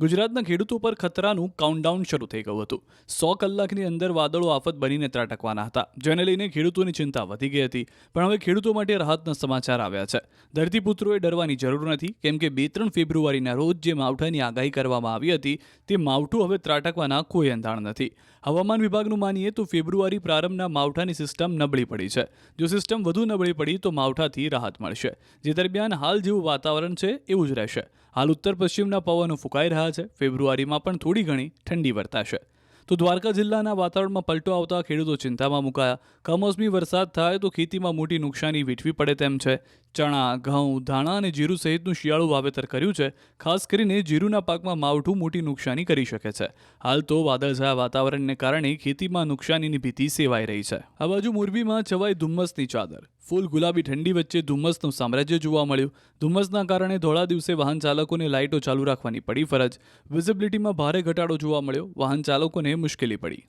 ગુજરાતના ખેડૂતો પર ખતરાનું કાઉન્ટડાઉન શરૂ થઈ ગયું હતું. 100 કલાકની અંદર વાદળો આફત બનીને ત્રાટકવાના હતા, જેને લઈને ખેડૂતોની ચિંતા વધી ગઈ હતી. પણ હવે ખેડૂતો માટે રાહતના સમાચાર આવ્યા છે. ધરતીપુત્રોએ ડરવાની જરૂર નથી, કેમ કે 2-3 ફેબ્રુઆરીના રોજ જે માવઠાની આગાહી કરવામાં આવી હતી તે માવઠું હવે ત્રાટકવાના કોઈ એંધાણ નથી. હવામાન વિભાગનું માનીએ તો ફેબ્રુઆરી પ્રારંભના માવઠાની સિસ્ટમ નબળી પડી છે. જો સિસ્ટમ વધુ નબળી પડી તો માવઠાથી રાહત મળશે. જે દરમિયાન હાલ જેવું વાતાવરણ છે એવું જ રહેશે. હાલ ઉત્તર પશ્ચિમના પવનો ફૂંકાઈ રહ્યા છે. ફેબ્રુઆરીમાં પણ થોડી ઘણી ઠંડી વર્તાશે. તો દ્વારકા જિલ્લાના વાતાવરણમાં પલટો આવતા ખેડૂતો ચિંતામાં મુકાયા. કમોસમી વરસાદ થાય તો ખેતીમાં મોટી નુકસાની વેઠવી પડે તેમ છે. ચણા, ઘઉં, ધાણા અને જીરું સહિતનું શિયાળુ વાવેતર કર્યું છે. ખાસ કરીને જીરુના પાકમાં માવઠું મોટી નુકસાની કરી શકે છે. હાલ તો વાદળછાયા વાતાવરણને કારણે ખેતીમાં નુકસાનીની ભીતિ સેવાઈ રહી છે. આ બાજુ મોરબીમાં છવાઈ ધુમ્મસની ચાદર. ફૂલ ગુલાબી ઠંડી વચ્ચે ધુમ્મસનું સામ્રાજ્ય જોવા મળ્યું. ધુમ્મસના કારણે ધોળા દિવસે વાહન ચાલકોને લાઇટો ચાલુ રાખવાની પડી ફરજ. વિઝિબિલિટીમાં ભારે ઘટાડો જોવા મળ્યો. વાહન ચાલકોને મુશ્કેલી પડી.